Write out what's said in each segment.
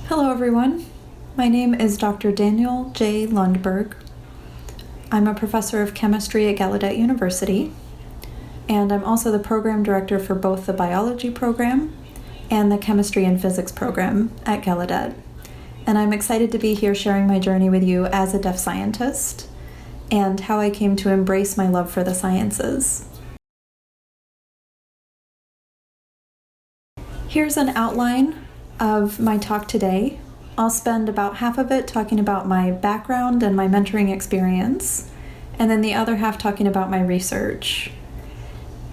Hello everyone, my name is Dr. Daniel J. Lundberg. I'm a professor of chemistry at Gallaudet University, and I'm also the program director for both the biology program and the chemistry and physics program at Gallaudet. And I'm excited to be here sharing my journey with you as a deaf scientist and how I came to embrace my love for the sciences. Here's an outline of my talk today. I'll spend about half of it talking about my background and my mentoring experience, and then the other half talking about my research.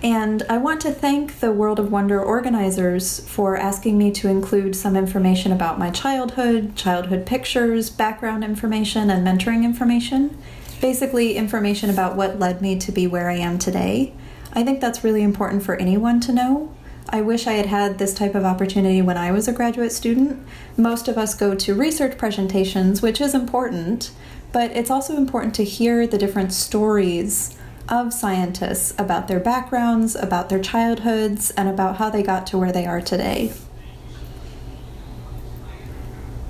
And I want to thank the World of Wonder organizers for asking me to include some information about my childhood pictures, background information, and mentoring information. Basically, information about what led me to be where I am today. I think that's really important for anyone to know. I wish I had had this type of opportunity when I was a graduate student. Most of us go to research presentations, which is important, but it's also important to hear the different stories of scientists about their backgrounds, about their childhoods, and about how they got to where they are today.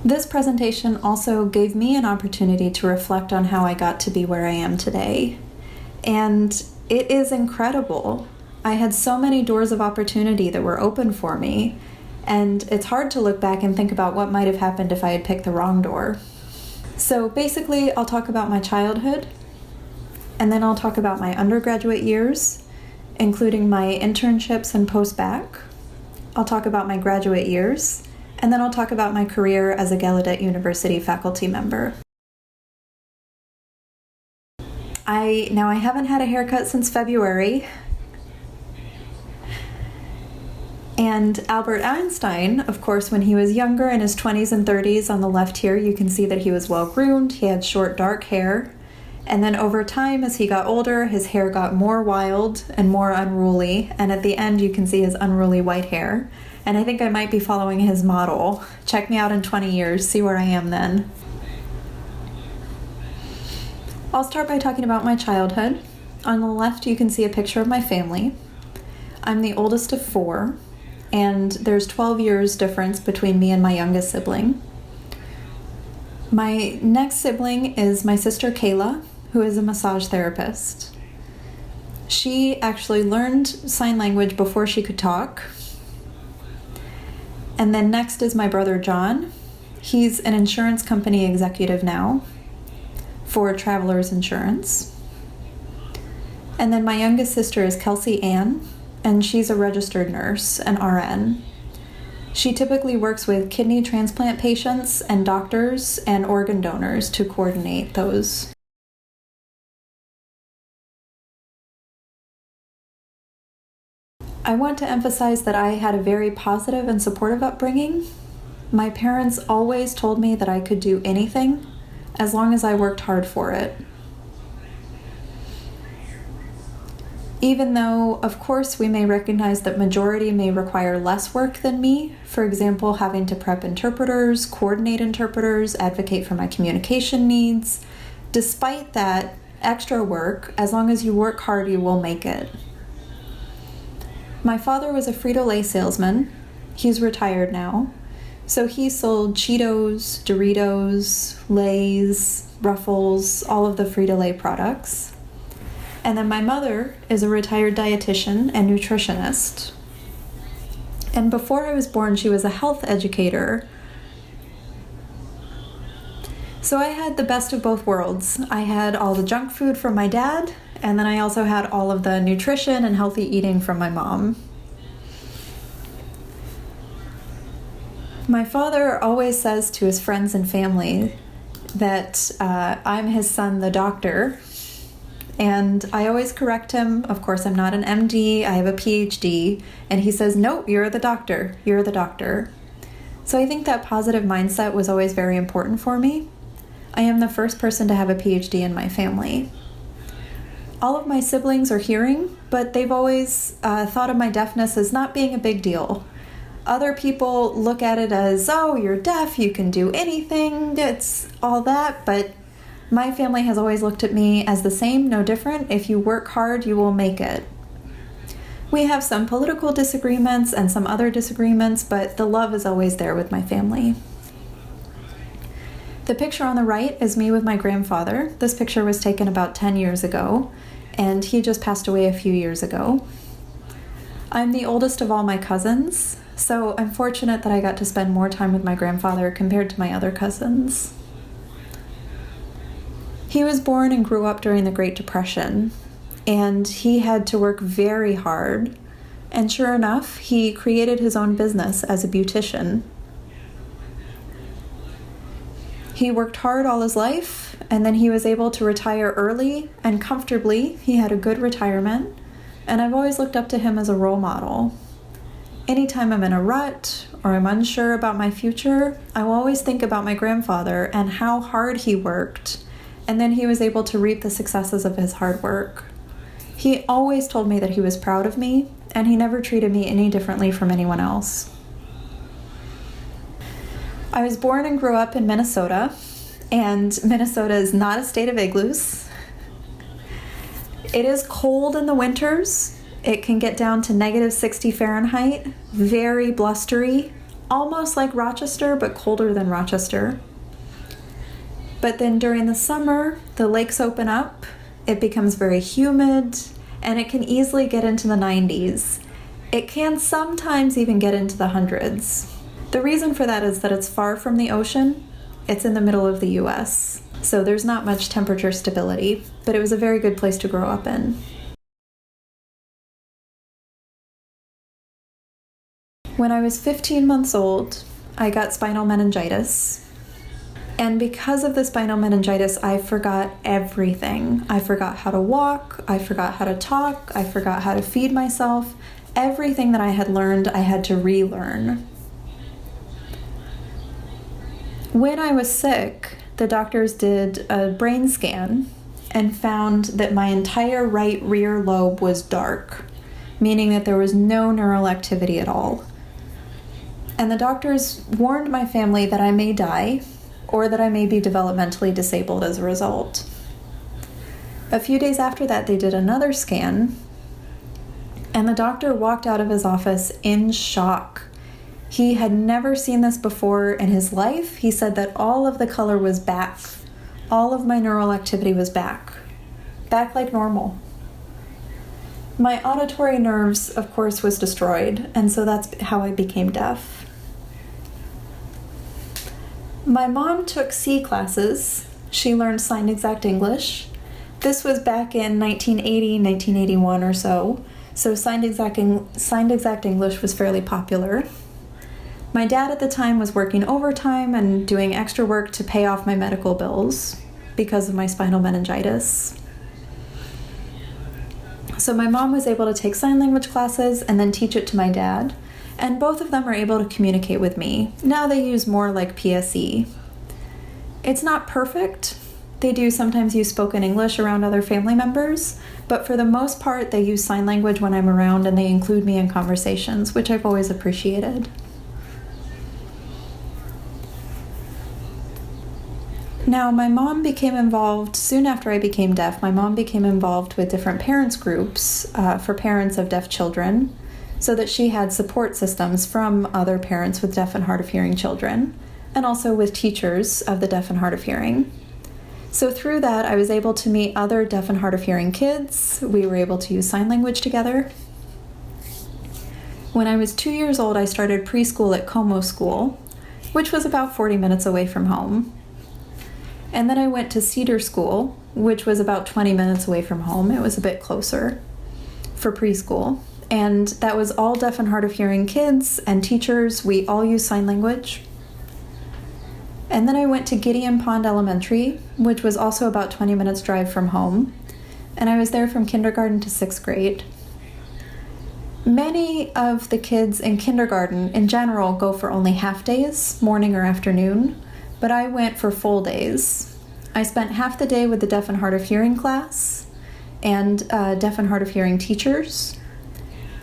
This presentation also gave me an opportunity to reflect on how I got to be where I am today. And it is incredible. I had so many doors of opportunity that were open for me, and it's hard to look back and think about what might have happened if I had picked the wrong door. So basically, I'll talk about my childhood, and then I'll talk about my undergraduate years, including my internships and post-bac. I'll talk about my graduate years, and then I'll talk about my career as a Gallaudet University faculty member. I haven't had a haircut since February. And Albert Einstein, of course, when he was younger, in his 20s and 30s, on the left here, you can see that he was well-groomed. He had short, dark hair. And then over time, as he got older, his hair got more wild and more unruly. And at the end, you can see his unruly white hair. And I think I might be following his model. Check me out in 20 years, see where I am then. I'll start by talking about my childhood. On the left, you can see a picture of my family. I'm the oldest of 4. And there's 12 years difference between me and my youngest sibling. My next sibling is my sister Kayla, who is a massage therapist. She actually learned sign language before she could talk. And then next is my brother John. He's an insurance company executive now for Travelers Insurance. And then my youngest sister is Kelsey Ann, and she's a registered nurse, an RN. She typically works with kidney transplant patients and doctors and organ donors to coordinate those. I want to emphasize that I had a very positive and supportive upbringing. My parents always told me that I could do anything as long as I worked hard for it. Even though, of course, we may recognize that majority may require less work than me, for example, having to prep interpreters, coordinate interpreters, advocate for my communication needs. Despite that extra work, as long as you work hard, you will make it. My father was a Frito-Lay salesman. He's retired now. So he sold Cheetos, Doritos, Lay's, Ruffles, all of the Frito-Lay products. And then my mother is a retired dietitian and nutritionist. And before I was born, she was a health educator. So I had the best of both worlds. I had all the junk food from my dad, and then I also had all of the nutrition and healthy eating from my mom. My father always says to his friends and family that I'm his son, the doctor. And I always correct him. Of course, I'm not an MD, I have a Ph.D. And he says, no, you're the doctor, you're the doctor. So I think that positive mindset was always very important for me. I am the first person to have a Ph.D. in my family. All of my siblings are hearing, but they've always thought of my deafness as not being a big deal. Other people look at it as, oh, you're deaf, you can do anything, it's all that, but my family has always looked at me as the same, no different. If you work hard, you will make it. We have some political disagreements and some other disagreements, but the love is always there with my family. The picture on the right is me with my grandfather. This picture was taken about 10 years ago, and he just passed away a few years ago. I'm the oldest of all my cousins, so I'm fortunate that I got to spend more time with my grandfather compared to my other cousins. He was born and grew up during the Great Depression, and he had to work very hard. And sure enough, he created his own business as a beautician. He worked hard all his life, and then he was able to retire early and comfortably. He had a good retirement, and I've always looked up to him as a role model. Anytime I'm in a rut or I'm unsure about my future, I will always think about my grandfather and how hard he worked, and then he was able to reap the successes of his hard work. He always told me that he was proud of me, and he never treated me any differently from anyone else. I was born and grew up in Minnesota, and Minnesota is not a state of igloos. It is cold in the winters. It can get down to -60 Fahrenheit, very blustery, almost like Rochester, but colder than Rochester. But then during the summer, the lakes open up, it becomes very humid, and it can easily get into the 90s. It can sometimes even get into the hundreds. The reason for that is that it's far from the ocean. It's in the middle of the US, so there's not much temperature stability, but it was a very good place to grow up in. When I was 15 months old, I got spinal meningitis. And because of the spinal meningitis, I forgot everything. I forgot how to walk, I forgot how to talk, I forgot how to feed myself. Everything that I had learned, I had to relearn. When I was sick, the doctors did a brain scan and found that my entire right rear lobe was dark, meaning that there was no neural activity at all. And the doctors warned my family that I may die or that I may be developmentally disabled as a result. A few days after that, they did another scan, and the doctor walked out of his office in shock. He had never seen this before in his life. He said that all of the color was back. All of my neural activity was back like normal. My auditory nerves, of course, was destroyed, and so that's how I became deaf. My mom took C classes. She learned signed exact English. This was back in 1980, 1981 or so, so signed exact English was fairly popular. My dad at the time was working overtime and doing extra work to pay off my medical bills because of my spinal meningitis. So my mom was able to take sign language classes and then teach it to my dad, and both of them are able to communicate with me. Now they use more like PSE. It's not perfect. They do sometimes use spoken English around other family members, but for the most part they use sign language when I'm around, and they include me in conversations, which I've always appreciated. Now, my mom became involved, soon after I became deaf, my mom became involved with different parents groups for parents of deaf children, so that she had support systems from other parents with deaf and hard of hearing children, and also with teachers of the deaf and hard of hearing. So through that, I was able to meet other deaf and hard of hearing kids. We were able to use sign language together. When I was 2 years old, I started preschool at Como School, which was about 40 minutes away from home. And then I went to Cedar School, which was about 20 minutes away from home. It was a bit closer for preschool. And that was all deaf and hard of hearing kids and teachers. We all use sign language. And then I went to Gideon Pond Elementary, which was also about 20 minutes drive from home. And I was there from kindergarten to 6th grade. Many of the kids in kindergarten in general go for only half days, morning or afternoon, but I went for full days. I spent half the day with the deaf and hard of hearing class and deaf and hard of hearing teachers.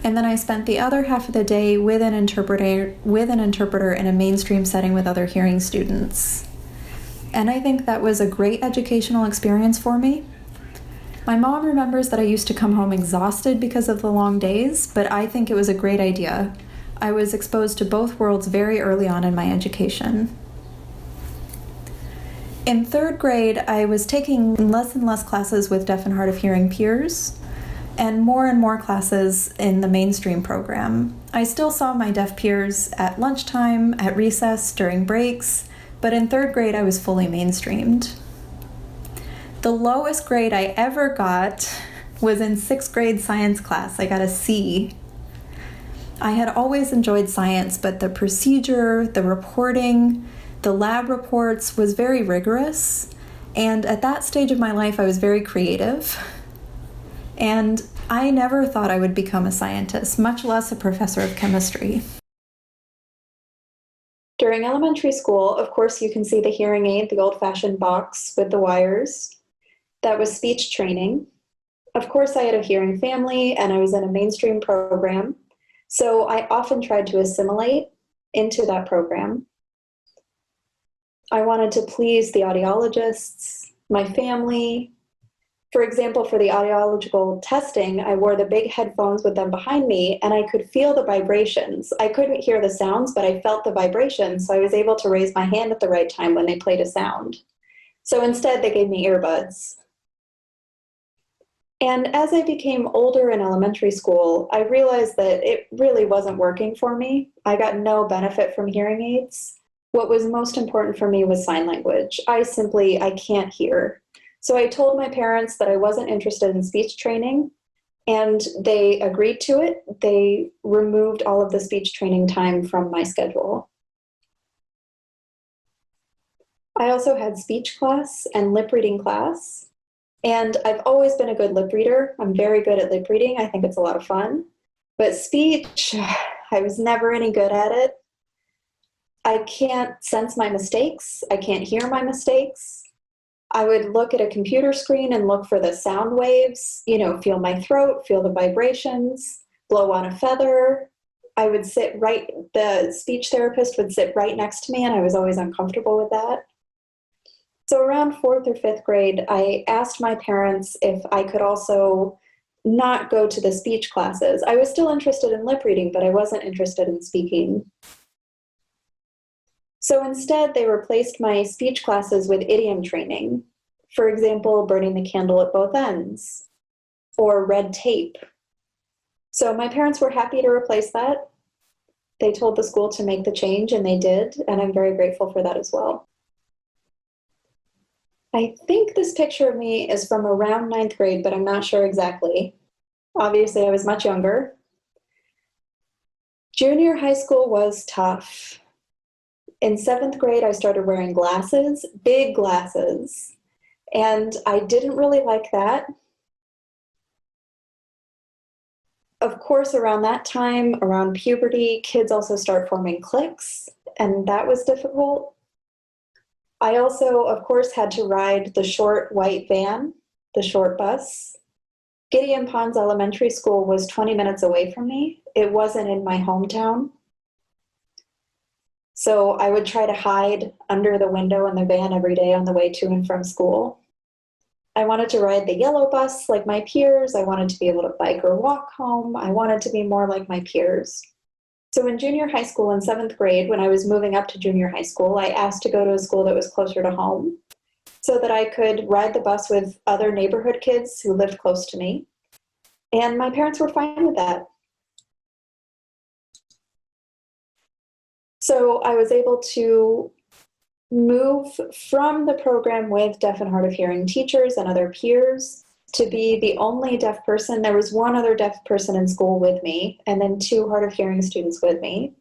And then I spent the other half of the day with an interpreter in a mainstream setting with other hearing students. And I think that was a great educational experience for me. My mom remembers that I used to come home exhausted because of the long days, but I think it was a great idea. I was exposed to both worlds very early on in my education. In third grade, I was taking less and less classes with deaf and hard of hearing peers, and more classes in the mainstream program. I still saw my deaf peers at lunchtime, at recess, during breaks, but in third grade I was fully mainstreamed. The lowest grade I ever got was in sixth grade science class. I got a C. I had always enjoyed science, but the procedure, the reporting, the lab reports was very rigorous, and at that stage of my life I was very creative. And I never thought I would become a scientist, much less a professor of chemistry. During elementary school, of course, you can see the hearing aid, the old-fashioned box with the wires. That was speech training. Of course, I had a hearing family and I was in a mainstream program, so I often tried to assimilate into that program. I wanted to please the audiologists, my family. For example, for the audiological testing, I wore the big headphones with them behind me, and I could feel the vibrations. I couldn't hear the sounds, but I felt the vibrations, so I was able to raise my hand at the right time when they played a sound. So instead, they gave me earbuds. And as I became older in elementary school, I realized that it really wasn't working for me. I got no benefit from hearing aids. What was most important for me was sign language. I can't hear. So I told my parents that I wasn't interested in speech training, and they agreed to it. They removed all of the speech training time from my schedule. I also had speech class and lip reading class, and I've always been a good lip reader. I'm very good at lip reading. I think it's a lot of fun. But speech, I was never any good at it. I can't sense my mistakes. I can't hear my mistakes. I would look at a computer screen and look for the sound waves, feel my throat, feel the vibrations, blow on a feather. The speech therapist would sit right next to me, and I was always uncomfortable with that. So around fourth or fifth grade, I asked my parents if I could also not go to the speech classes. I was still interested in lip reading, but I wasn't interested in speaking. So instead, they replaced my speech classes with idiom training. For example, burning the candle at both ends, or red tape. So my parents were happy to replace that. They told the school to make the change, and they did, and I'm very grateful for that as well. I think this picture of me is from around ninth grade, but I'm not sure exactly. Obviously, I was much younger. Junior high school was tough. In seventh grade, I started wearing glasses, big glasses, and I didn't really like that. Of course, around that time, around puberty, kids also start forming cliques, and that was difficult. I also, of course, had to ride the short white van, the short bus. Gideon Pons Elementary School was 20 minutes away from me. It wasn't in my hometown. So I would try to hide under the window in the van every day on the way to and from school. I wanted to ride the yellow bus like my peers. I wanted to be able to bike or walk home. I wanted to be more like my peers. So in junior high school in seventh grade, when I was moving up to junior high school, I asked to go to a school that was closer to home so that I could ride the bus with other neighborhood kids who lived close to me. And my parents were fine with that. So I was able to move from the program with deaf and hard of hearing teachers and other peers to be the only deaf person. There was one other deaf person in school with me, and then 2 hard of hearing students with me.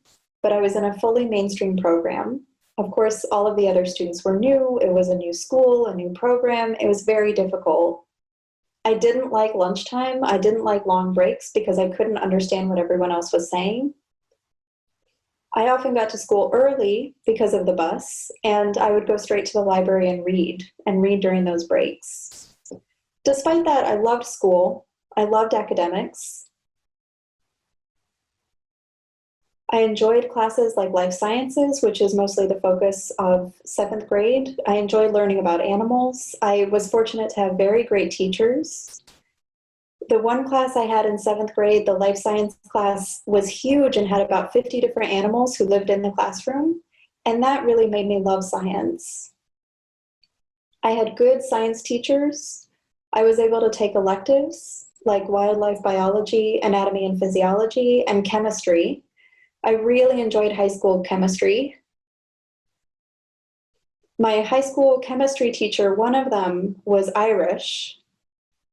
But I was in a fully mainstream program. Of course, all of the other students were new. It was a new school, a new program. It was very difficult. I didn't like lunchtime. I didn't like long breaks because I couldn't understand what everyone else was saying. I often got to school early because of the bus, and I would go straight to the library and read during those breaks. Despite that, I loved school. I loved academics. I enjoyed classes like life sciences, which is mostly the focus of 7th grade. I enjoyed learning about animals. I was fortunate to have very great teachers. The one class I had in 7th grade, the life science class, was huge and had about 50 different animals who lived in the classroom. And that really made me love science. I had good science teachers. I was able to take electives like wildlife biology, anatomy and physiology, and chemistry. I really enjoyed high school chemistry. My high school chemistry teacher, one of them was Irish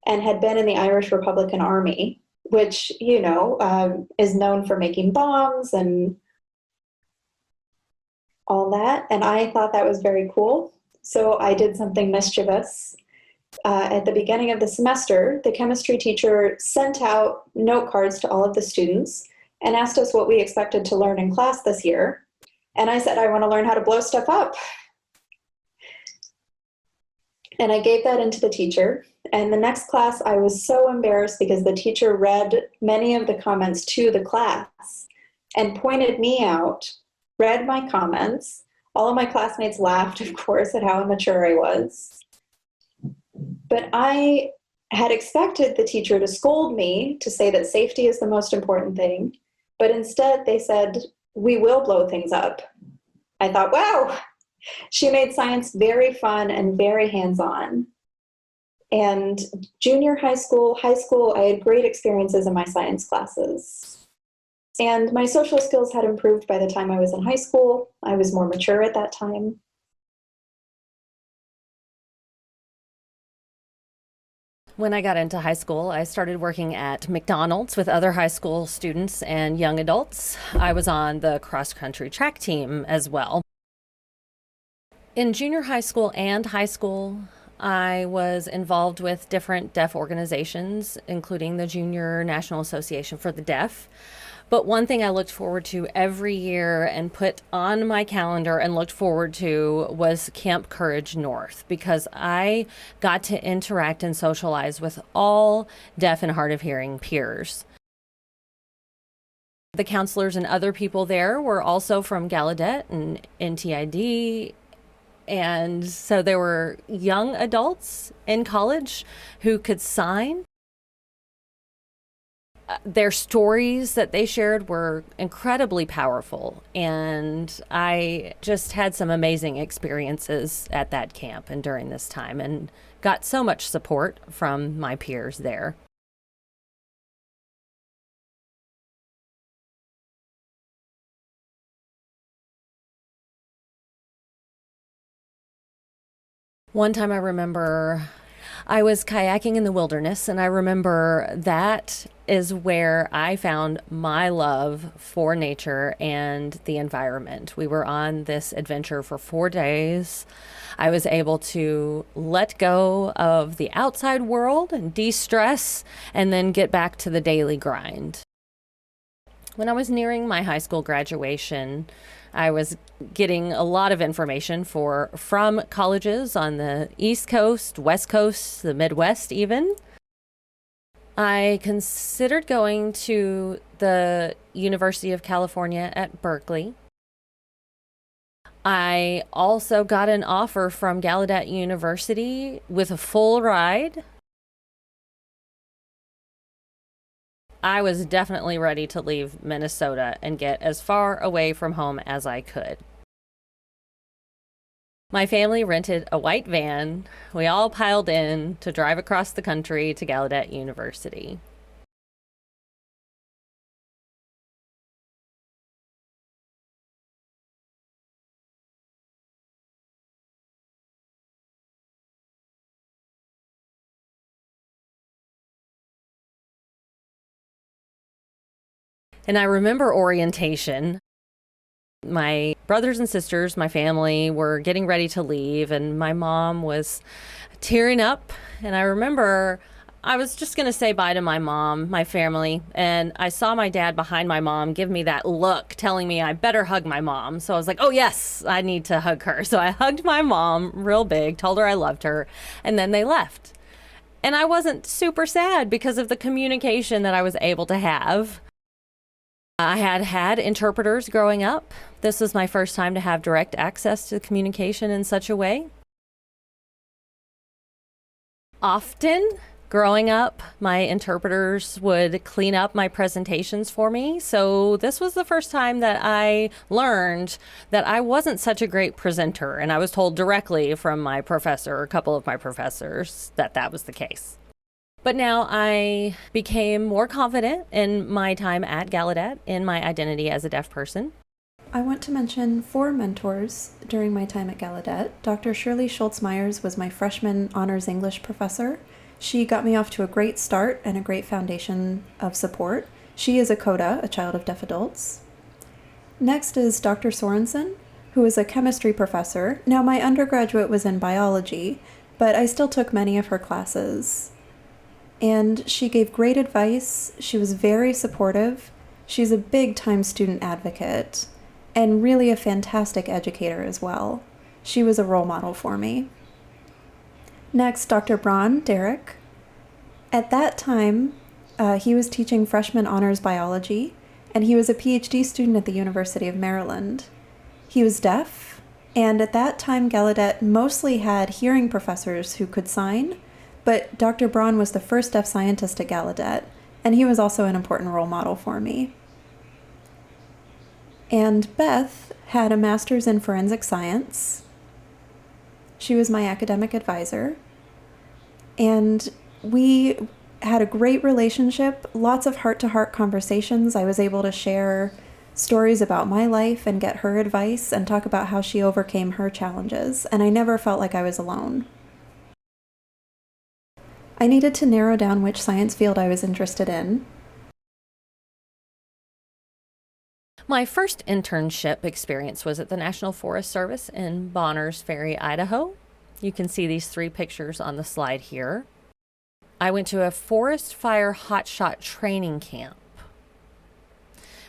and had been in the Irish Republican Army, which, is known for making bombs and all that. And I thought that was very cool. So I did something mischievous. At the beginning of the semester, the chemistry teacher sent out note cards to all of the students and asked us what we expected to learn in class this year. And I said, I want to learn how to blow stuff up. And I gave that into the teacher. And the next class, I was so embarrassed because the teacher read many of the comments to the class and pointed me out, read my comments. All of my classmates laughed, of course, at how immature I was. But I had expected the teacher to scold me, to say that safety is the most important thing. But instead, they said, we will blow things up. I thought, wow, she made science very fun and very hands-on. And junior high school, I had great experiences in my science classes. And my social skills had improved by the time I was in high school. I was more mature at that time. When I got into high school, I started working at McDonald's with other high school students and young adults. I was on the cross-country track team as well. In junior high school and high school, I was involved with different deaf organizations, including the Junior National Association for the Deaf. But one thing I looked forward to every year and put on my calendar and looked forward to was Camp Courage North, because I got to interact and socialize with all deaf and hard of hearing peers. The counselors and other people there were also from Gallaudet and NTID. And so there were young adults in college who could sign. Their stories that they shared were incredibly powerful, and I just had some amazing experiences at that camp and during this time, and got so much support from my peers there. One time I remember I was kayaking in the wilderness, and I remember that is where I found my love for nature and the environment. We were on this adventure for 4 days. I was able to let go of the outside world and de-stress and then get back to the daily grind. When I was nearing my high school graduation, I was getting a lot of information from colleges on the East Coast, West Coast, the Midwest even. I considered going to the University of California at Berkeley. I also got an offer from Gallaudet University with a full ride. I was definitely ready to leave Minnesota and get as far away from home as I could. My family rented a white van. We all piled in to drive across the country to Gallaudet University. And I remember orientation. My brothers and sisters, my family, were getting ready to leave, and my mom was tearing up. And I remember I was just going to say bye to my mom, my family, and I saw my dad behind my mom give me that look telling me I better hug my mom. So I was like, oh yes, I need to hug her. So I hugged my mom real big, told her I loved her, and then they left. And I wasn't super sad because of the communication that I was able to have. I had interpreters growing up. This was my first time to have direct access to communication in such a way. Often, Growing up, my interpreters would clean up my presentations for me. So this was the first time that I learned that I wasn't such a great presenter. And I was told directly from my professor, a couple of my professors, that that was the case. But now I became more confident in my time at Gallaudet in my identity as a deaf person. I want to mention 4 mentors during my time at Gallaudet. Dr. Shirley Schultz-Myers was my freshman honors English professor. She got me off to a great start and a great foundation of support. She is a CODA, a child of deaf adults. Next is Dr. Sorensen, who is a chemistry professor. Now, my undergraduate was in biology, but I still took many of her classes. And she gave great advice. She was very supportive. She's a big-time student advocate and really a fantastic educator as well. She was a role model for me. Next, Dr. Braun, Derek. At that time, he was teaching freshman honors biology, and he was a Ph.D. student at the University of Maryland. He was deaf, and at that time, Gallaudet mostly had hearing professors who could sign, but Dr. Braun was the first deaf scientist at Gallaudet, and he was also an important role model for me. And Beth had a master's in forensic science. She was my academic advisor, and we had a great relationship, lots of heart-to-heart conversations. I was able to share stories about my life and get her advice and talk about how she overcame her challenges, and I never felt like I was alone. I needed to narrow down which science field I was interested in. My first internship experience was at the National Forest Service in Bonners Ferry, Idaho. You can see these 3 pictures on the slide here. I went to a forest fire hotshot training camp.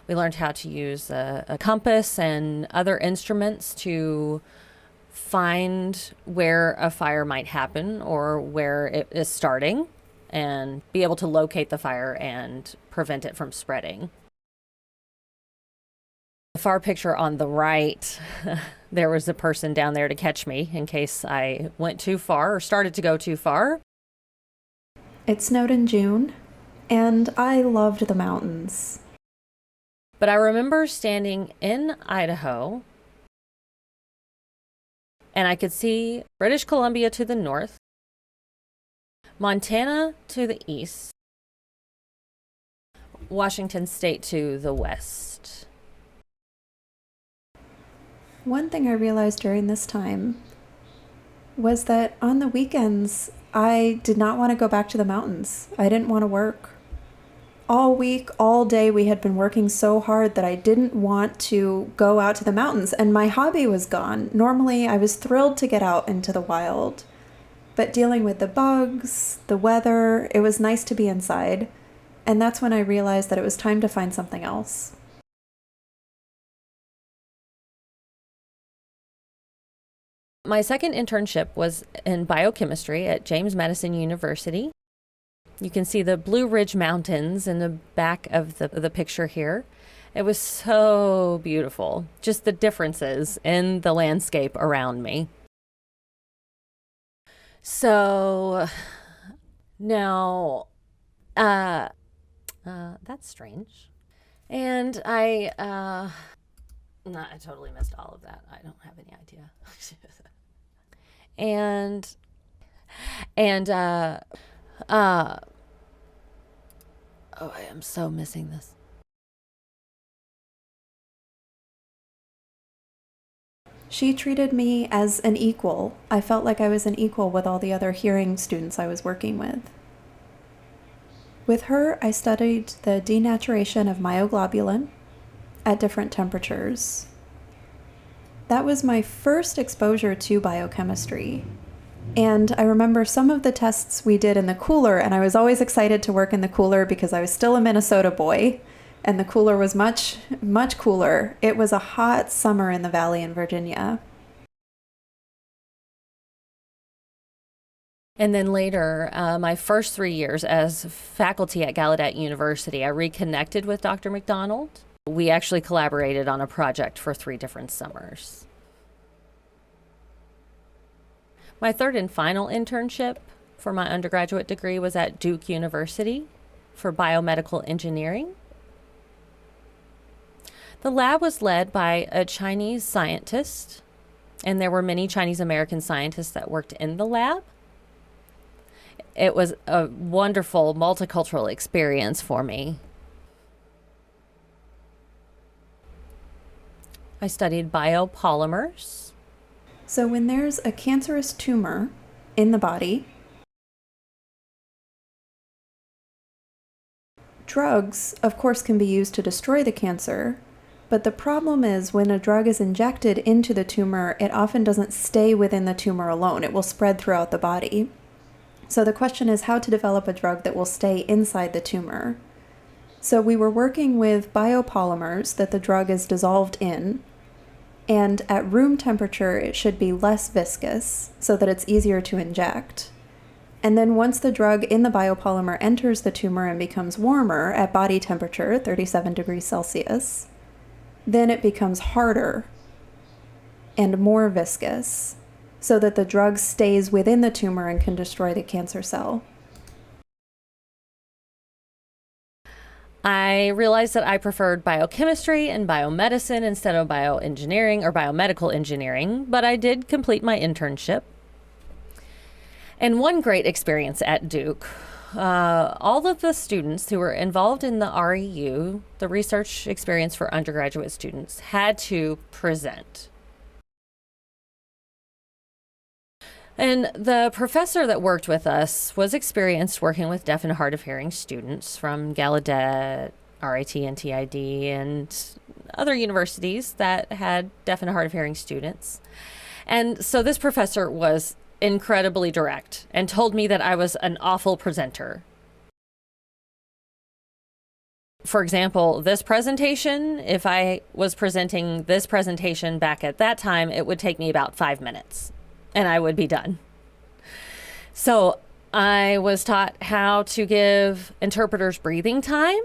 We learned how to use a compass and other instruments to find where a fire might happen or where it is starting and be able to locate the fire and prevent it from spreading. The far picture on the right, there was a person down there to catch me in case I went too far or started to go too far. It snowed in June, and I loved the mountains. But I remember standing in Idaho, and I could see British Columbia to the north, Montana to the east, Washington State to the west. One thing I realized during this time was that on the weekends, I did not want to go back to the mountains. I didn't want to work. All week, all day, we had been working so hard that I didn't want to go out to the mountains, and my hobby was gone. Normally, I was thrilled to get out into the wild, but dealing with the bugs, the weather, it was nice to be inside, and that's when I realized that it was time to find something else. My second internship was in biochemistry at James Madison University. You can see the Blue Ridge Mountains in the back of the picture here. It was so beautiful, just the differences in the landscape around me. So now, that's strange. And I totally missed all of that. I don't have any idea. Oh, I am so missing this. She treated me as an equal. I felt like I was an equal with all the other hearing students I was working with. With her, I studied the denaturation of myoglobulin at different temperatures. That was my first exposure to biochemistry. And I remember some of the tests we did in the cooler, and I was always excited to work in the cooler because I was still a Minnesota boy, and the cooler was much, much cooler. It was a hot summer in the valley in Virginia. And then later, my first 3 years as faculty at Gallaudet University, I reconnected with Dr. McDonald. We actually collaborated on a project for 3 different summers. My third and final internship for my undergraduate degree was at Duke University for Biomedical Engineering. The lab was led by a Chinese scientist, and there were many Chinese American scientists that worked in the lab. It was a wonderful multicultural experience for me. I studied biopolymers. So when there's a cancerous tumor in the body, drugs, of course, can be used to destroy the cancer, but the problem is when a drug is injected into the tumor, it often doesn't stay within the tumor alone. It will spread throughout the body. So the question is how to develop a drug that will stay inside the tumor. So we were working with biopolymers that the drug is dissolved in, and at room temperature it should be less viscous so that it's easier to inject. And then once the drug in the biopolymer enters the tumor and becomes warmer at body temperature, 37 degrees Celsius, then it becomes harder and more viscous so that the drug stays within the tumor and can destroy the cancer cell. I realized that I preferred biochemistry and biomedicine instead of bioengineering or biomedical engineering, but I did complete my internship. And one great experience at Duke, all of the students who were involved in the REU, the research experience for undergraduate students, had to present. And the professor that worked with us was experienced working with deaf and hard of hearing students from Gallaudet, RIT, and TID, and other universities that had deaf and hard of hearing students. And so this professor was incredibly direct and told me that I was an awful presenter. For example, this presentation, if I was presenting this presentation back at that time, it would take me about 5 minutes and I would be done. So I was taught how to give interpreters breathing time,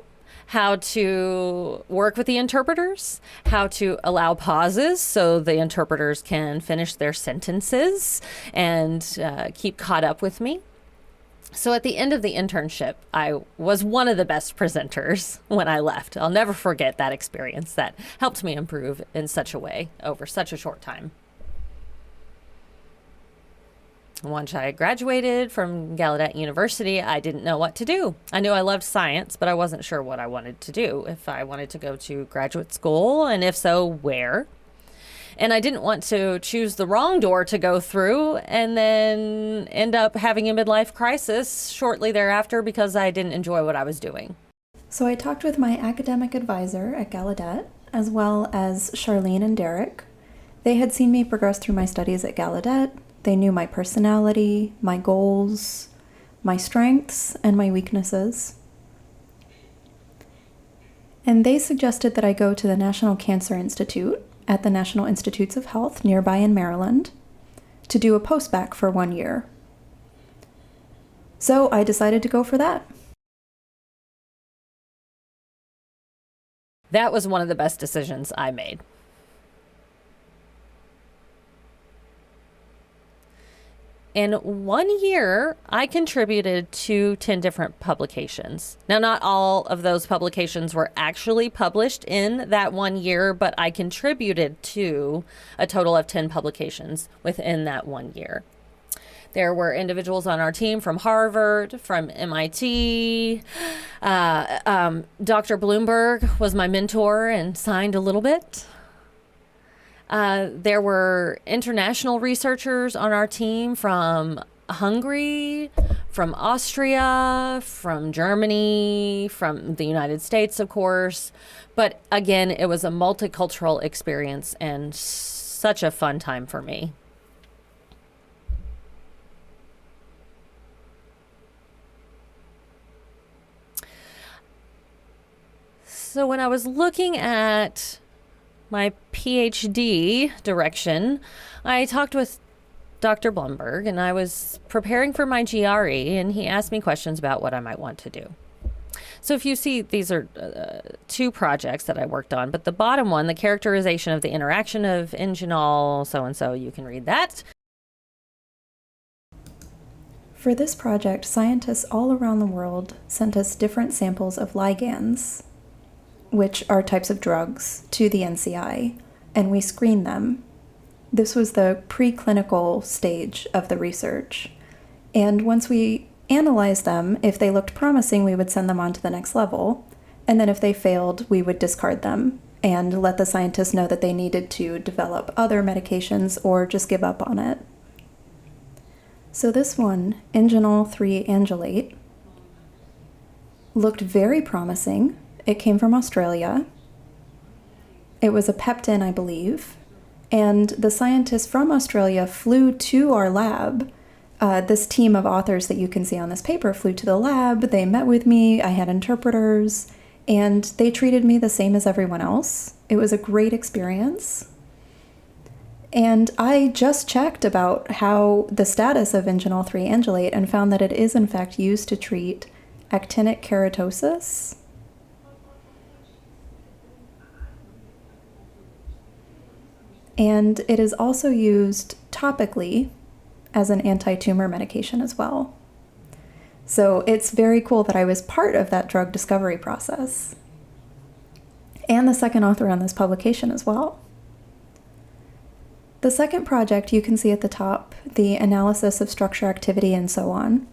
how to work with the interpreters, how to allow pauses so the interpreters can finish their sentences and keep caught up with me. So at the end of the internship, I was one of the best presenters when I left. I'll never forget that experience. That helped me improve in such a way over such a short time. Once I graduated from Gallaudet University, I didn't know what to do. I knew I loved science, but I wasn't sure what I wanted to do. If I wanted to go to graduate school, and if so, where? And I didn't want to choose the wrong door to go through and then end up having a midlife crisis shortly thereafter because I didn't enjoy what I was doing. So I talked with my academic advisor at Gallaudet, as well as Charlene and Derek. They had seen me progress through my studies at Gallaudet. They knew my personality, my goals, my strengths, and my weaknesses. And they suggested that I go to the National Cancer Institute at the National Institutes of Health nearby in Maryland to do a postbac for 1 year. So I decided to go for that. That was one of the best decisions I made. In 1 year, I contributed to 10 different publications. Now, not all of those publications were actually published in that 1 year, but I contributed to a total of 10 publications within that 1 year. There were individuals on our team from Harvard, from MIT. Dr. Lundberg was my mentor and signed a little bit. There were international researchers on our team from Hungary, from Austria, from Germany, from the United States, of course. But again, it was a multicultural experience and such a fun time for me. So when I was looking at my Ph.D. direction, I talked with Dr. Lundberg, and I was preparing for my GRE, and he asked me questions about what I might want to do. So if you see, these are 2 projects that I worked on, but the bottom one, the characterization of the interaction of enginol, so-and-so, you can read that. For this project, scientists all around the world sent us different samples of ligands, which are types of drugs, to the NCI, and we screened them. This was the preclinical stage of the research. And once we analyzed them, if they looked promising, we would send them on to the next level. And then if they failed, we would discard them and let the scientists know that they needed to develop other medications or just give up on it. So this one, ingenol 3-angulate, looked very promising. It came from Australia. It was a peptin, I believe. And the scientists from Australia flew to our lab. This team of authors that you can see on this paper flew to the lab. They met with me. I had interpreters. And they treated me the same as everyone else. It was a great experience. And I just checked about how the status of ingenol 3-angulate and found that it is in fact used to treat actinic keratosis. And it is also used topically as an anti-tumor medication as well. So it's very cool that I was part of that drug discovery process. And the second author on this publication as well. The second project you can see at the top, the analysis of structure, activity, and so on.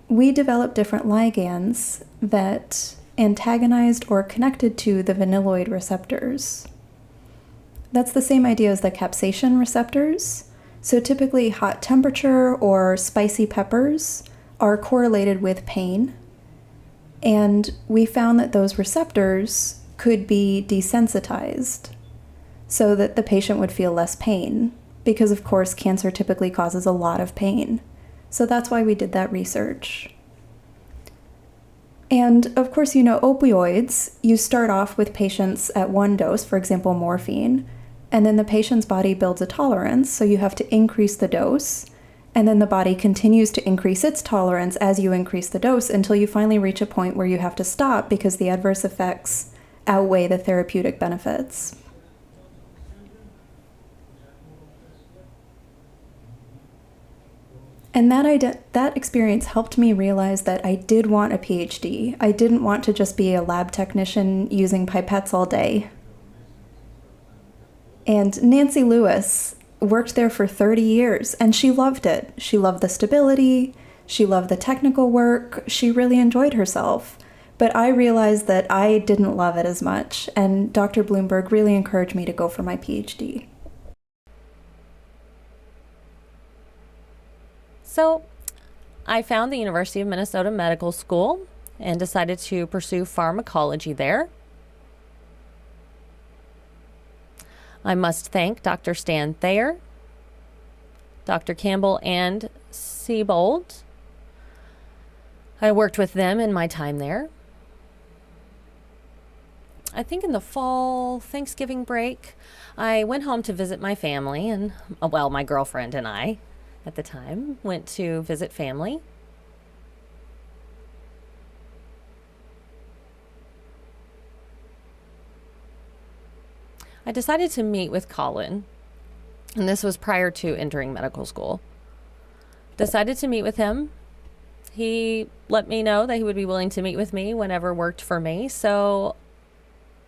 We developed different ligands that antagonized or connected to the vanilloid receptors. That's the same idea as the capsaicin receptors. So typically hot temperature or spicy peppers are correlated with pain. And we found that those receptors could be desensitized so that the patient would feel less pain, because of course cancer typically causes a lot of pain. So that's why we did that research. And of course, you know, opioids, you start off with patients at one dose, for example, morphine, and then the patient's body builds a tolerance, so you have to increase the dose, and then the body continues to increase its tolerance as you increase the dose until you finally reach a point where you have to stop because the adverse effects outweigh the therapeutic benefits. And that experience helped me realize that I did want a Ph.D. I didn't want to just be a lab technician using pipettes all day. And Nancy Lewis worked there for 30 years, and she loved it. She loved the stability, she loved the technical work, she really enjoyed herself. But I realized that I didn't love it as much, and Dr. Bloomberg really encouraged me to go for my Ph.D. So I found the University of Minnesota Medical School and decided to pursue pharmacology there. I must thank Dr. Stan Thayer, Dr. Campbell, and Siebold. I worked with them in my time there. I think in the fall Thanksgiving break, I went home to visit my family, and, well, my girlfriend and I at the time went to visit family. I decided to meet with Colin, and this was prior to entering medical school. Decided to meet with him. He let me know that he would be willing to meet with me whenever worked for me. So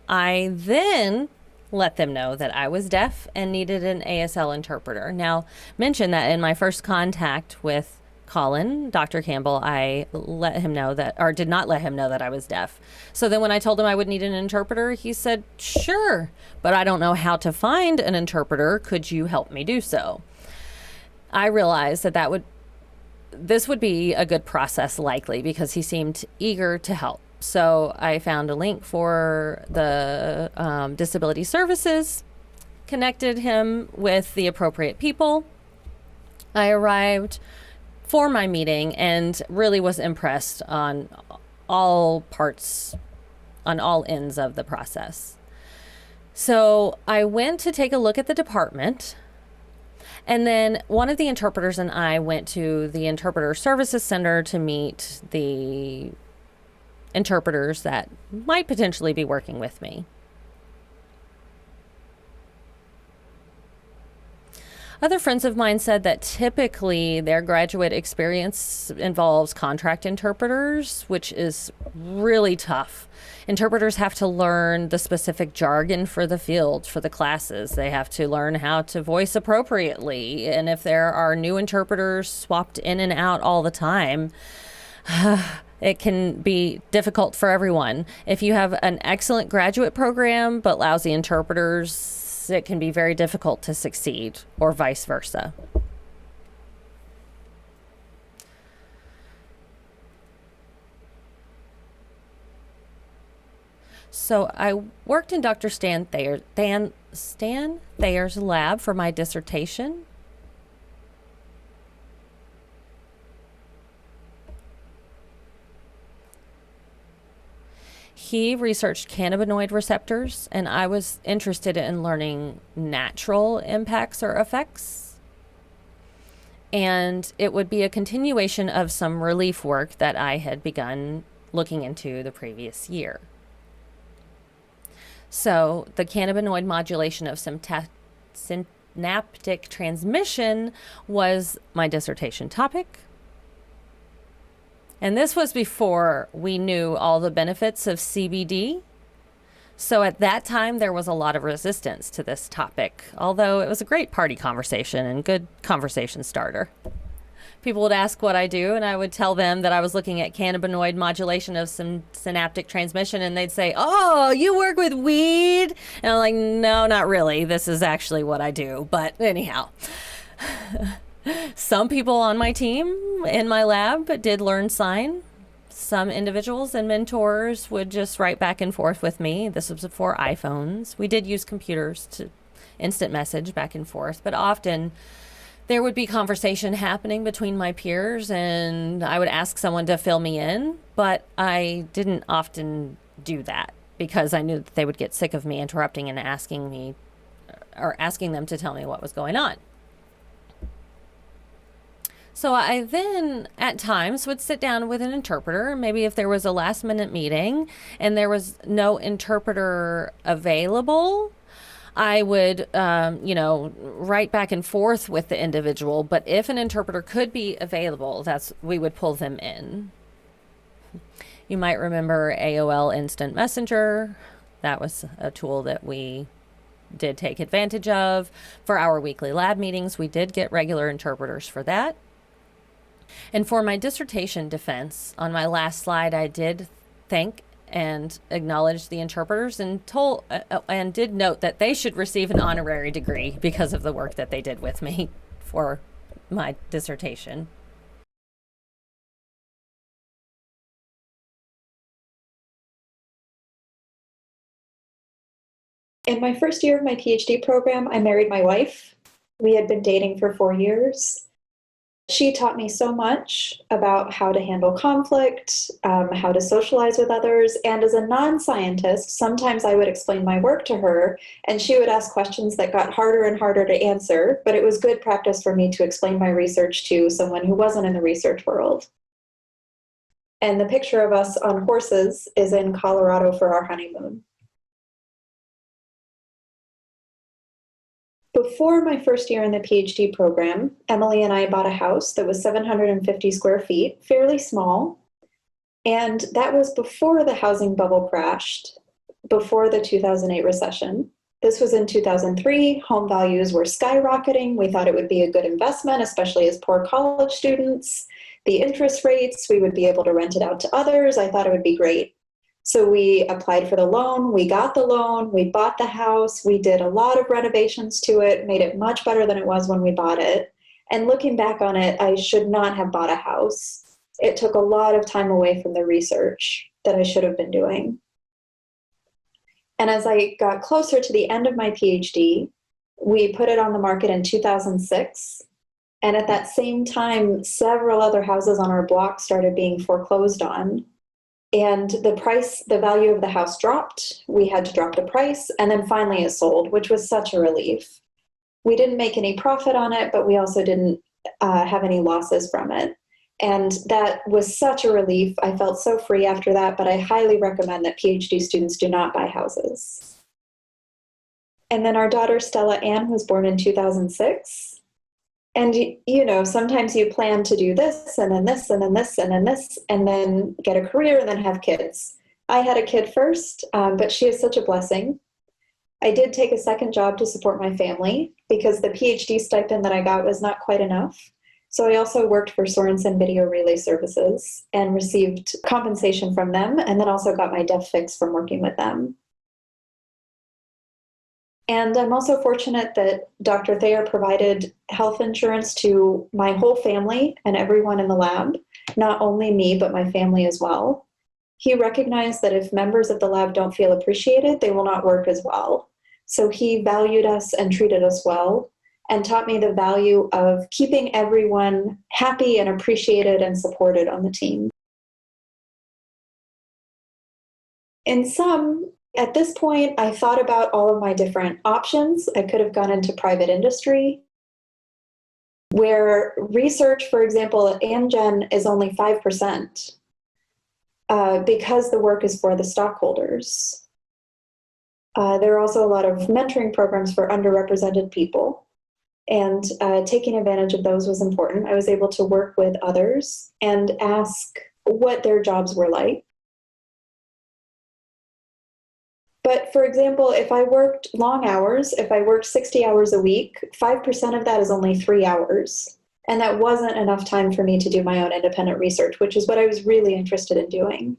I then let them know that I was deaf and needed an ASL interpreter. Now, mention that in my first contact with Colin, Dr. Campbell, I let him know that, or did not let him know that I was deaf. So then when I told him I would need an interpreter, he said, sure, but I don't know how to find an interpreter. Could you help me do so? I realized that this would be a good process likely because he seemed eager to help. So I found a link for the disability services, connected him with the appropriate people. I arrived for my meeting and really was impressed on all parts, on all ends of the process. So I went to take a look at the department, and then one of the interpreters and I went to the Interpreter Services Center to meet the interpreters that might potentially be working with me. Other friends of mine said that typically their graduate experience involves contract interpreters, which is really tough. Interpreters have to learn the specific jargon for the field, for the classes. They have to learn how to voice appropriately. And if there are new interpreters swapped in and out all the time, it can be difficult for everyone. If you have an excellent graduate program but lousy interpreters, it can be very difficult to succeed, or vice versa. So I worked in Dr. Stan Thayer's lab for my dissertation. He researched cannabinoid receptors, and I was interested in learning natural impacts or effects. And it would be a continuation of some relief work that I had begun looking into the previous year. So the cannabinoid modulation of synaptic transmission was my dissertation topic. And this was before we knew all the benefits of CBD. So at that time, there was a lot of resistance to this topic, although it was a great party conversation and good conversation starter. People would ask what I do, and I would tell them that I was looking at cannabinoid modulation of some synaptic transmission, and they'd say, "Oh, you work with weed?" And I'm like, "No, not really. This is actually what I do." But anyhow. Some people on my team in my lab did learn sign. Some individuals and mentors would just write back and forth with me. This was before iPhones. We did use computers to instant message back and forth, but often there would be conversation happening between my peers, and I would ask someone to fill me in, but I didn't often do that because I knew that they would get sick of me interrupting and asking them to tell me what was going on. So I then, at times, would sit down with an interpreter. Maybe if there was a last-minute meeting and there was no interpreter available, I would, write back and forth with the individual. But if an interpreter could be available, we would pull them in. You might remember AOL Instant Messenger. That was a tool that we did take advantage of. For our weekly lab meetings, we did get regular interpreters for that. And for my dissertation defense, on my last slide, I did thank and acknowledge the interpreters and did note that they should receive an honorary degree because of the work that they did with me for my dissertation. In my first year of my PhD program, I married my wife. We had been dating for 4 years. She taught me so much about how to handle conflict, how to socialize with others. And as a non-scientist, sometimes I would explain my work to her, and she would ask questions that got harder and harder to answer. But it was good practice for me to explain my research to someone who wasn't in the research world. And the picture of us on horses is in Colorado for our honeymoon. Before my first year in the PhD program, Emily and I bought a house that was 750 square feet, fairly small. And that was before the housing bubble crashed, before the 2008 recession. This was in 2003. Home values were skyrocketing. We thought it would be a good investment, especially as poor college students. The interest rates, we would be able to rent it out to others. I thought it would be great. So we applied for the loan, we got the loan, we bought the house, we did a lot of renovations to it, made it much better than it was when we bought it. And looking back on it, I should not have bought a house. It took a lot of time away from the research that I should have been doing. And as I got closer to the end of my PhD, we put it on the market in 2006. And at that same time, several other houses on our block started being foreclosed on. And the value of the house dropped. We had to drop the price. And then finally it sold, which was such a relief. We didn't make any profit on it, but we also didn't have any losses from it. And that was such a relief. I felt so free after that, but I highly recommend that PhD students do not buy houses. And then our daughter, Stella Ann, was born in 2006. And sometimes you plan to do this and then this and then this and then this and then get a career and then have kids. I had a kid first, but she is such a blessing. I did take a second job to support my family because the PhD stipend that I got was not quite enough. So I also worked for Sorensen Video Relay Services and received compensation from them, and then also got my death fix from working with them. And I'm also fortunate that Dr. Thayer provided health insurance to my whole family and everyone in the lab, not only me, but my family as well. He recognized that if members of the lab don't feel appreciated, they will not work as well. So he valued us and treated us well, and taught me the value of keeping everyone happy and appreciated and supported on the team. In sum, at this point, I thought about all of my different options. I could have gone into private industry, where research, for example, at Amgen is only 5%, because the work is for the stockholders. There are also a lot of mentoring programs for underrepresented people, and taking advantage of those was important. I was able to work with others and ask what their jobs were like. But for example, if I worked long hours, if I worked 60 hours a week, 5% of that is only 3 hours. And that wasn't enough time for me to do my own independent research, which is what I was really interested in doing.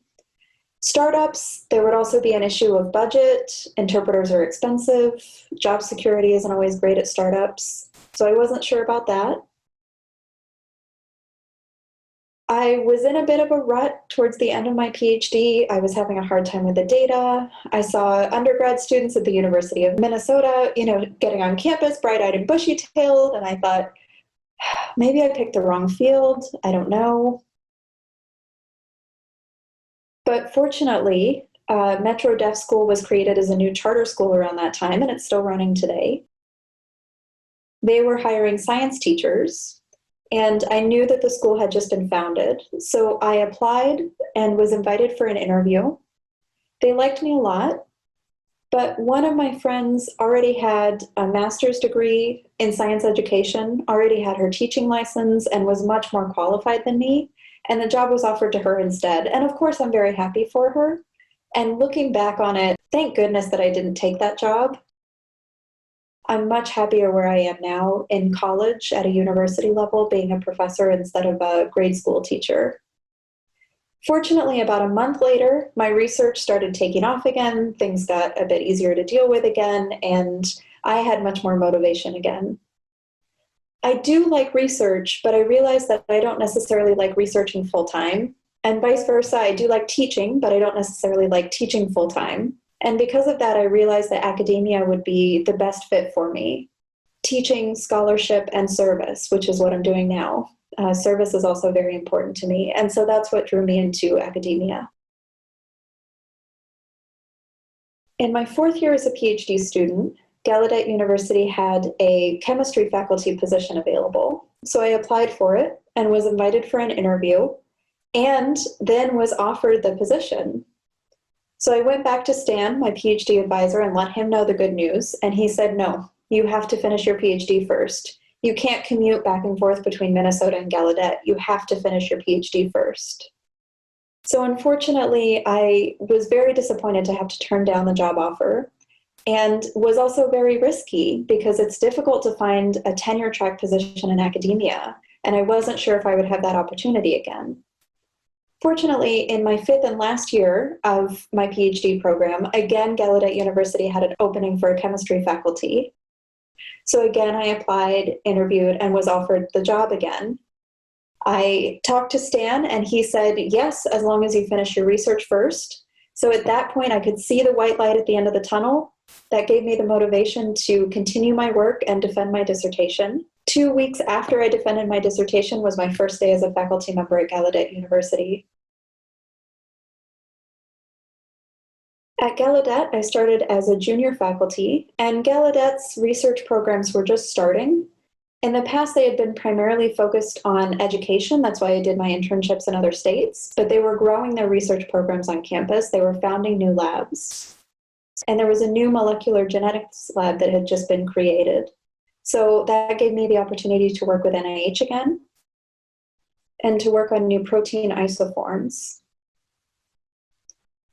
Startups, there would also be an issue of budget. Interpreters are expensive. Job security isn't always great at startups. So I wasn't sure about that. I was in a bit of a rut towards the end of my PhD. I was having a hard time with the data. I saw undergrad students at the University of Minnesota, getting on campus, bright-eyed and bushy-tailed, and I thought, maybe I picked the wrong field. I don't know. But fortunately, Metro Deaf School was created as a new charter school around that time, and it's still running today. They were hiring science teachers, and I knew that the school had just been founded. So I applied and was invited for an interview. They liked me a lot, but one of my friends already had a master's degree in science education, already had her teaching license, and was much more qualified than me. And the job was offered to her instead. And of course, I'm very happy for her. And looking back on it, thank goodness that I didn't take that job. I'm much happier where I am now in college at a university level, being a professor instead of a grade school teacher. Fortunately, about a month later, my research started taking off again. Things got a bit easier to deal with again, and I had much more motivation again. I do like research, but I realize that I don't necessarily like researching full-time, and vice versa. I do like teaching, but I don't necessarily like teaching full-time. And because of that, I realized that academia would be the best fit for me. Teaching, scholarship, and service, which is what I'm doing now. Service is also very important to me, and so that's what drew me into academia. In my fourth year as a PhD student, Gallaudet University had a chemistry faculty position available. So I applied for it and was invited for an interview, and then was offered the position. So I went back to Stan, my PhD advisor, and let him know the good news, and he said, no, you have to finish your PhD first. You can't commute back and forth between Minnesota and Gallaudet. You have to finish your PhD first. So unfortunately, I was very disappointed to have to turn down the job offer, and was also very risky because it's difficult to find a tenure track position in academia, and I wasn't sure if I would have that opportunity again. Fortunately, in my fifth and last year of my PhD program, again, Gallaudet University had an opening for a chemistry faculty. So again, I applied, interviewed, and was offered the job again. I talked to Stan, and he said, yes, as long as you finish your research first. So at that point, I could see the white light at the end of the tunnel. That gave me the motivation to continue my work and defend my dissertation. 2 weeks after I defended my dissertation was my first day as a faculty member at Gallaudet University. At Gallaudet, I started as a junior faculty, and Gallaudet's research programs were just starting. In the past, they had been primarily focused on education. That's why I did my internships in other states, but they were growing their research programs on campus. They were founding new labs. And there was a new molecular genetics lab that had just been created. So that gave me the opportunity to work with NIH again and to work on new protein isoforms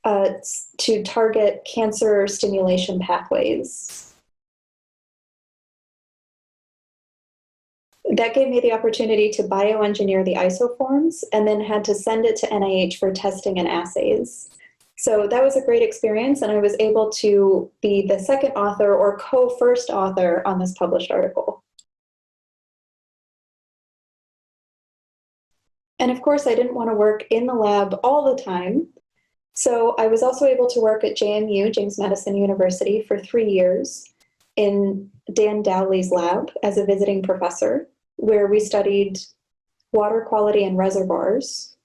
to target cancer stimulation pathways. That gave me the opportunity to bioengineer the isoforms and then had to send it to NIH for testing and assays. So that was a great experience, and I was able to be the second author or co-first author on this published article. And of course, I didn't want to work in the lab all the time. So I was also able to work at JMU, James Madison University, for 3 years in Dan Dowley's lab as a visiting professor, where we studied water quality in reservoirs.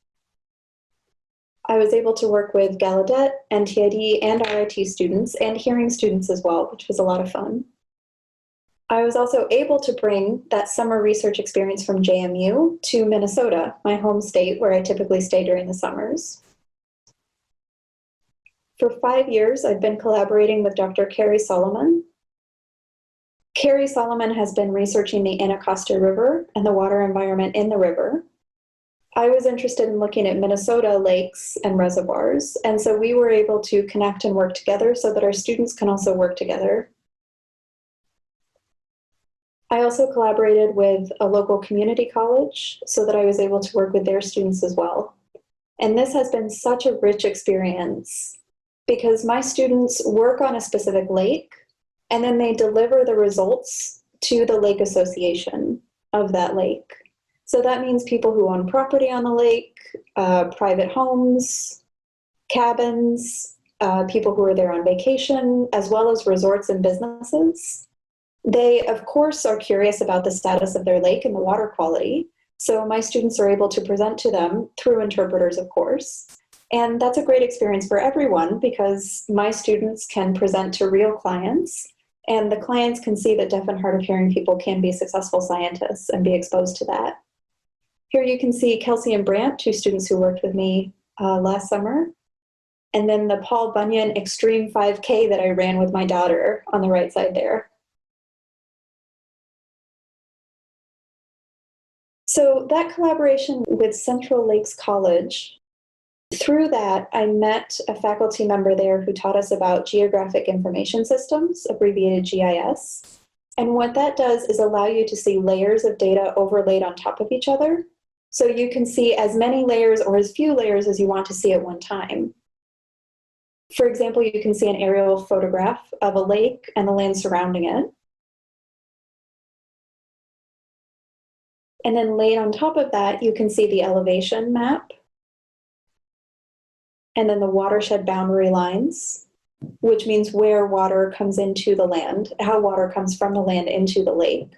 I was able to work with Gallaudet and TID and RIT students and hearing students as well, which was a lot of fun. I was also able to bring that summer research experience from JMU to Minnesota, my home state, where I typically stay during the summers. For 5 years, I've been collaborating with Dr. Carrie Solomon. Carrie Solomon has been researching the Anacostia River and the water environment in the river. I was interested in looking at Minnesota lakes and reservoirs, and so we were able to connect and work together so that our students can also work together. I also collaborated with a local community college so that I was able to work with their students as well. And this has been such a rich experience because my students work on a specific lake and then they deliver the results to the lake association of that lake. So that means people who own property on the lake, private homes, cabins, people who are there on vacation, as well as resorts and businesses. They, of course, are curious about the status of their lake and the water quality. So my students are able to present to them through interpreters, of course. And that's a great experience for everyone because my students can present to real clients, and the clients can see that deaf and hard of hearing people can be successful scientists and be exposed to that. Here you can see Kelsey and Brant, 2 students who worked with me last summer. And then the Paul Bunyan Extreme 5K that I ran with my daughter on the right side there. So that collaboration with Central Lakes College, through that, I met a faculty member there who taught us about geographic information systems, abbreviated GIS. And what that does is allow you to see layers of data overlaid on top of each other. So you can see as many layers or as few layers as you want to see at one time. For example, you can see an aerial photograph of a lake and the land surrounding it. And then laid on top of that, you can see the elevation map, and then the watershed boundary lines, which means where water comes into the land, how water comes from the land into the lake.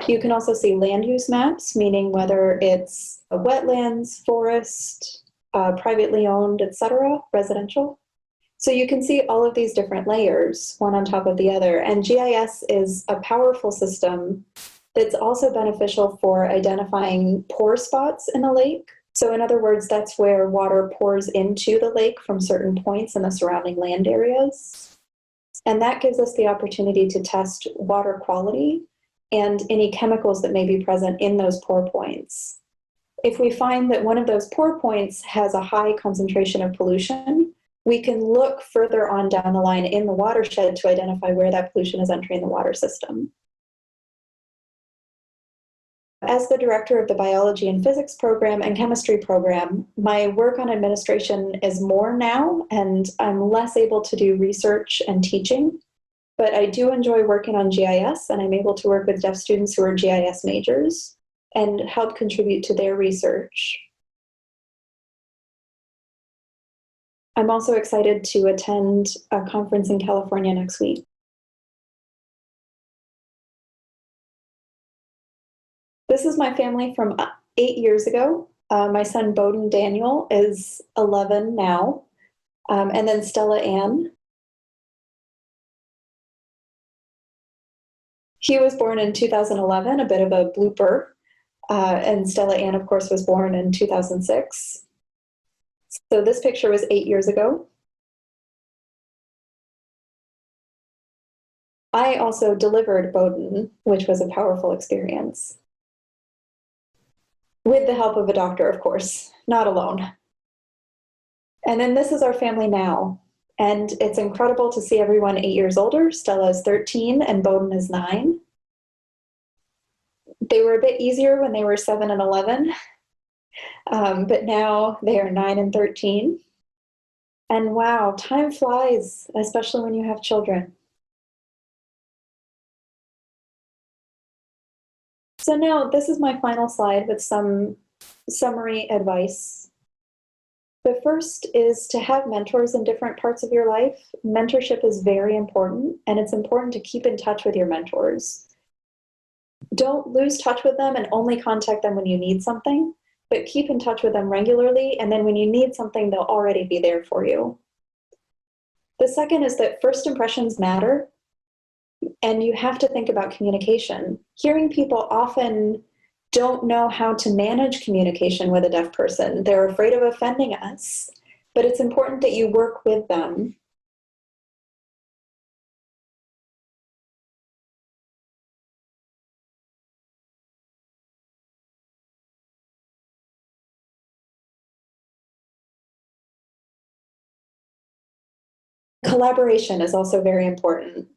You can also see land use maps, meaning whether it's a wetlands, forest, privately owned, etc., residential. So you can see all of these different layers, one on top of the other. And GIS is a powerful system that's also beneficial for identifying pore spots in the lake. So in other words, that's where water pours into the lake from certain points in the surrounding land areas. And that gives us the opportunity to test water quality and any chemicals that may be present in those pore points. If we find that one of those pore points has a high concentration of pollution, we can look further on down the line in the watershed to identify where that pollution is entering the water system. As the director of the biology and physics program and chemistry program, my work on administration is more now, and I'm less able to do research and teaching. But I do enjoy working on GIS, and I'm able to work with deaf students who are GIS majors and help contribute to their research. I'm also excited to attend a conference in California next week. This is my family from 8 years ago. My son Bowden Daniel is 11 now, and then Stella Ann. He was born in 2011, a bit of a blooper, and Stella Ann, of course, was born in 2006. So this picture was 8 years ago. I also delivered Bowden, which was a powerful experience. With the help of a doctor, of course, not alone. And then this is our family now. And it's incredible to see everyone 8 years older. Stella is 13 and Bowden is 9. They were a bit easier when they were 7 and 11, but now they are 9 and 13. And wow, time flies, especially when you have children. So now this is my final slide with some summary advice. The first is to have mentors in different parts of your life. Mentorship is very important, and it's important to keep in touch with your mentors. Don't lose touch with them and only contact them when you need something, but keep in touch with them regularly, and then when you need something, they'll already be there for you. The second is that first impressions matter, and you have to think about communication. Hearing people often don't know how to manage communication with a deaf person. They're afraid of offending us, but it's important that you work with them. Collaboration is also very important.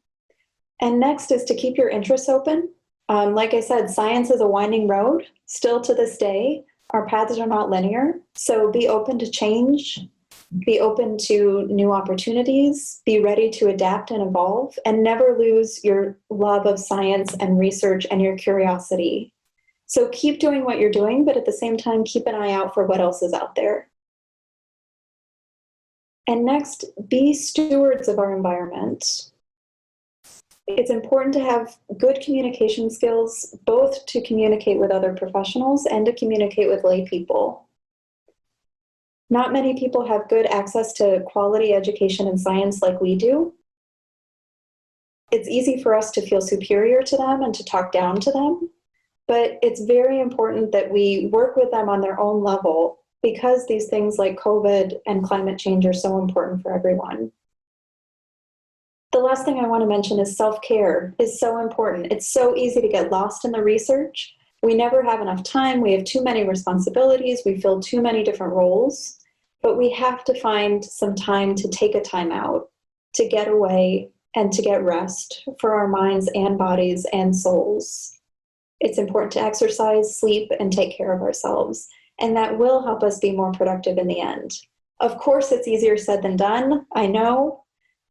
And next is to keep your interests open. Like I said, science is a winding road. Still to this day, our paths are not linear. So be open to change, be open to new opportunities, be ready to adapt and evolve, and never lose your love of science and research and your curiosity. So keep doing what you're doing, but at the same time, keep an eye out for what else is out there. And next, be stewards of our environment. It's important to have good communication skills, both to communicate with other professionals and to communicate with lay people. Not many people have good access to quality education in science like we do. It's easy for us to feel superior to them and to talk down to them, but it's very important that we work with them on their own level because these things like COVID and climate change are so important for everyone. The last thing I want to mention is self-care is so important. It's so easy to get lost in the research. We never have enough time. We have too many responsibilities. We fill too many different roles. But we have to find some time to take a time out, to get away and to get rest for our minds and bodies and souls. It's important to exercise, sleep, and take care of ourselves. And that will help us be more productive in the end. Of course, it's easier said than done, I know,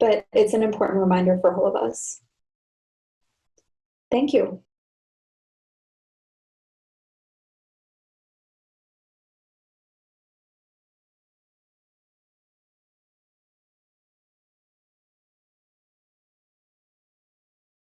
but it's an important reminder for all of us. Thank you.